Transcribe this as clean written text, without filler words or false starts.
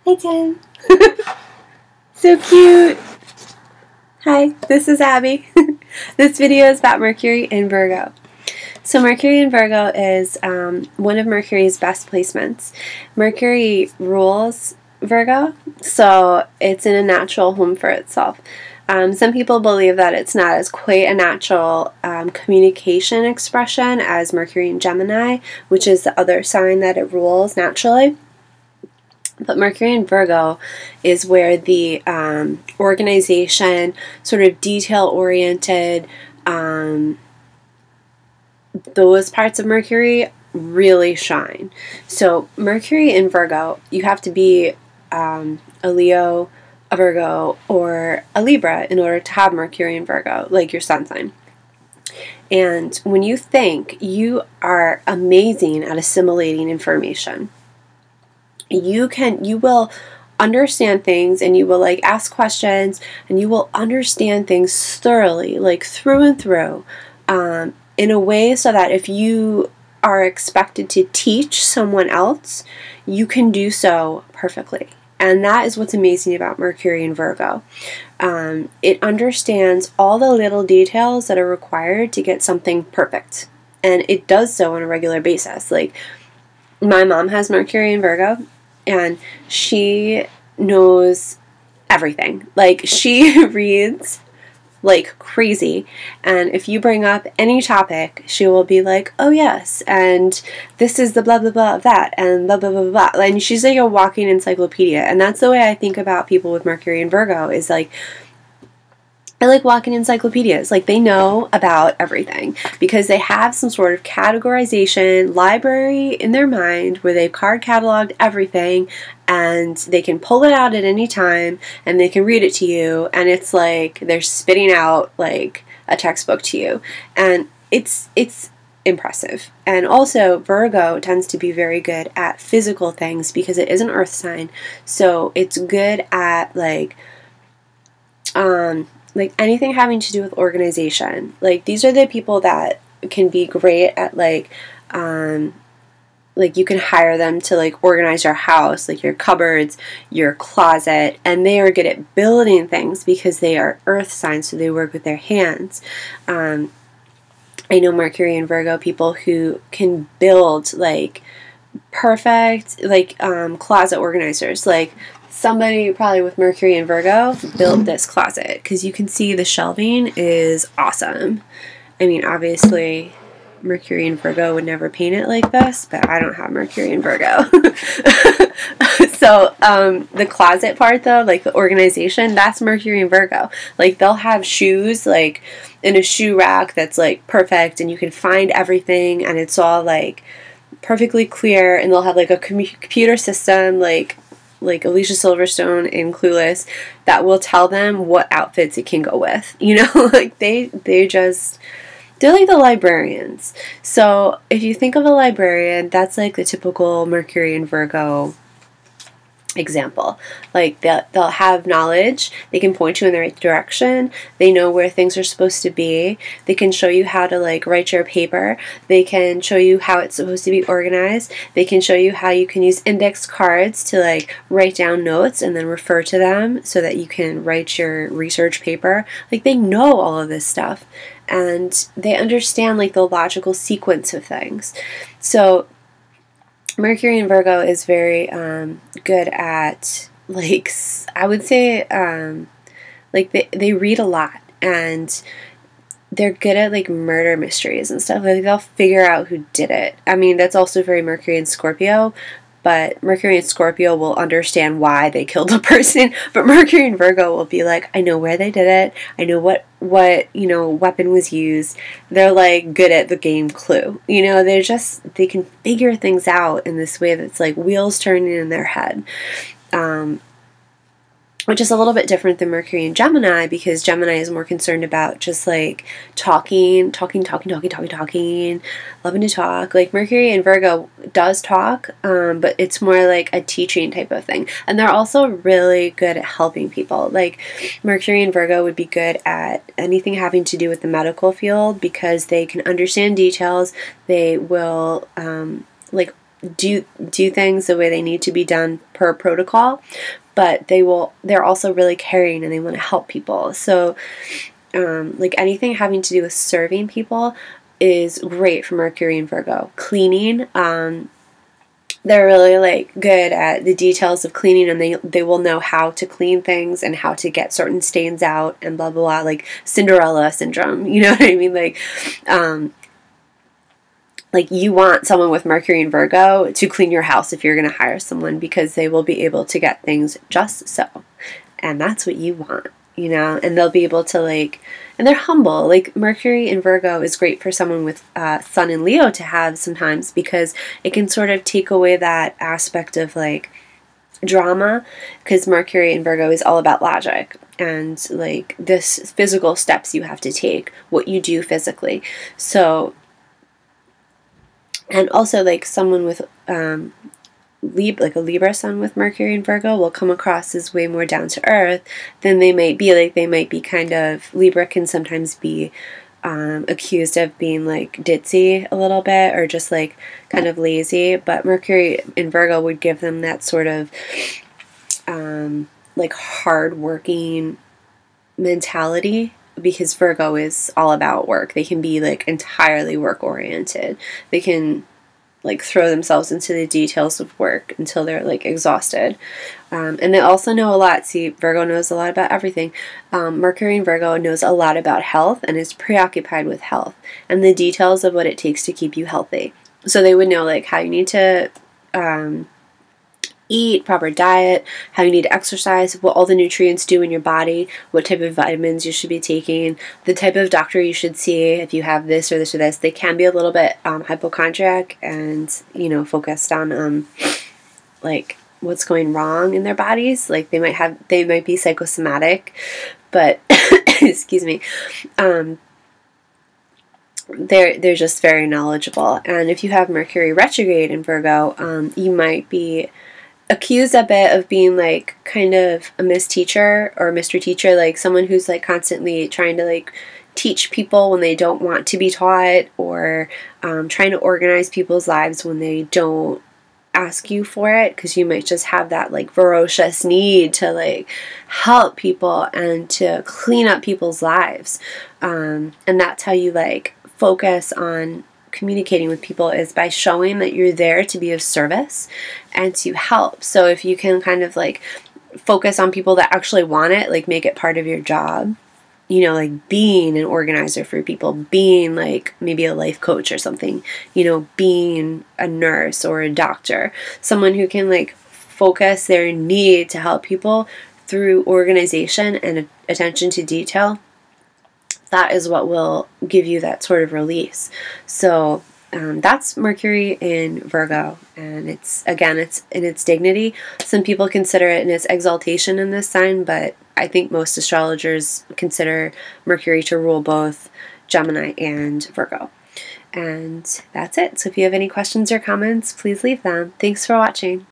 Hi, Tim. So cute. Hi, this is Abby. This video is about Mercury in Virgo. So Mercury in Virgo is one of Mercury's best placements. Mercury rules Virgo, so it's in a natural home for itself. Some people believe that it's not as quite a natural communication expression as Mercury in Gemini, which is the other sign that it rules naturally. But Mercury in Virgo is where the organization, sort of detail-oriented, those parts of Mercury really shine. So Mercury in Virgo, you have to be a Leo, a Virgo, or a Libra in order to have Mercury in Virgo, like your sun sign. And when you think, you are amazing at assimilating information. You will understand things, and you will ask questions, and you will understand things thoroughly, through and through, in a way so that if you are expected to teach someone else, you can do so perfectly. And that is what's amazing about Mercury in Virgo. It understands all the little details that are required to get something perfect. And it does so on a regular basis. My mom has Mercury in Virgo, and she knows everything. She reads like crazy, and if you bring up any topic, she will be like, oh yes, and this is the blah blah blah of that, and blah blah blah blah, and she's like a walking encyclopedia. And that's the way I think about people with Mercury in Virgo, is I like walking encyclopedias. They know about everything because they have some sort of categorization library in their mind where they've card cataloged everything, and they can pull it out at any time, and they can read it to you, and it's like they're spitting out a textbook to you, and it's impressive. And also Virgo tends to be very good at physical things because it is an earth sign, so it's good at anything having to do with organization. These are the people that can be great at you can hire them to organize your house, your cupboards, your closet, and they are good at building things because they are earth signs, so they work with their hands. I know Mercury and Virgo people who can build perfect closet organizers. Somebody probably with Mercury and Virgo built this closet because you can see the shelving is awesome. I mean, obviously Mercury and Virgo would never paint it like this, but I don't have Mercury and Virgo. So the closet part though, the organization, that's Mercury and Virgo. They'll have shoes in a shoe rack that's perfect, and you can find everything, and it's all perfectly clear, and they'll have a computer system like Alicia Silverstone in Clueless that will tell them what outfits it can go with. They're like the librarians. So if you think of a librarian, that's the typical Mercury and Virgo example. They'll have knowledge, they can point you in the right direction, they know where things are supposed to be, they can show you how to write your paper, they can show you how it's supposed to be organized, they can show you how you can use index cards to write down notes and then refer to them so that you can write your research paper. They know all of this stuff, and they understand the logical sequence of things. So Mercury in Virgo is very good at, I would say, they read a lot, and they're good at, murder mysteries and stuff. They'll figure out who did it. I mean, that's also very Mercury and Scorpio, but Mercury and Scorpio will understand why they killed a person, but Mercury and Virgo will be I know where they did it, I know what weapon was used. They're good at the game Clue. They can figure things out in this way that's wheels turning in their head. Which is a little bit different than Mercury and Gemini, because Gemini is more concerned about just talking, loving to talk. Mercury and Virgo does talk, but it's more a teaching type of thing. And they're also really good at helping people. Mercury and Virgo would be good at anything having to do with the medical field because they can understand details. They will do things the way they need to be done per protocol, but they're also really caring and they want to help people. So like anything having to do with serving people is great for Mercury and Virgo. Cleaning, they're really like good at the details of cleaning, and they will know how to clean things and how to get certain stains out and blah blah blah, like Cinderella syndrome, you know what I mean? Like you want someone with Mercury and Virgo to clean your house if you're going to hire someone, because they will be able to get things just so, and that's what you want, you know. And they'll be able to like, and they're humble. Like Mercury in Virgo is great for someone with Sun in Leo to have sometimes, because it can sort of take away that aspect of like drama, because Mercury in Virgo is all about logic and like this physical steps you have to take, what you do physically. So, and also like someone with like a Libra sun with Mercury and Virgo will come across as way more down to earth than they might be. Like they might be kind of, Libra can sometimes be accused of being like ditzy a little bit, or just like kind of lazy, but Mercury in Virgo would give them that sort of like hard working mentality, because Virgo is all about work. They can be like entirely work oriented. They can like throw themselves into the details of work until they're like exhausted. And they also know a lot. See, Virgo knows a lot about everything. Mercury in Virgo knows a lot about health and is preoccupied with health and the details of what it takes to keep you healthy. So they would know like how you need to eat, proper diet, how you need to exercise, what all the nutrients do in your body, what type of vitamins you should be taking, the type of doctor you should see if you have this or this or this. They can be a little bit hypochondriac and, you know, focused on like what's going wrong in their bodies. Like they might be psychosomatic, but excuse me, they're just very knowledgeable. And if you have Mercury retrograde in Virgo, you might be accused a bit of being like kind of a Miss Teacher or Mr. Teacher, like someone who's like constantly trying to like teach people when they don't want to be taught, or trying to organize people's lives when they don't ask you for it, because you might just have that like ferocious need to like help people and to clean up people's lives, and that's how you like focus on communicating with people, is by showing that you're there to be of service and to help. So if you can kind of like focus on people that actually want it, like make it part of your job, you know, like being an organizer for people, being like maybe a life coach or something, you know, being a nurse or a doctor, someone who can like focus their need to help people through organization and attention to detail. That is what will give you that sort of release. So that's Mercury in Virgo, and it's in its dignity. Some people consider it in its exaltation in this sign, but I think most astrologers consider Mercury to rule both Gemini and Virgo. And that's it. So if you have any questions or comments, please leave them. Thanks for watching.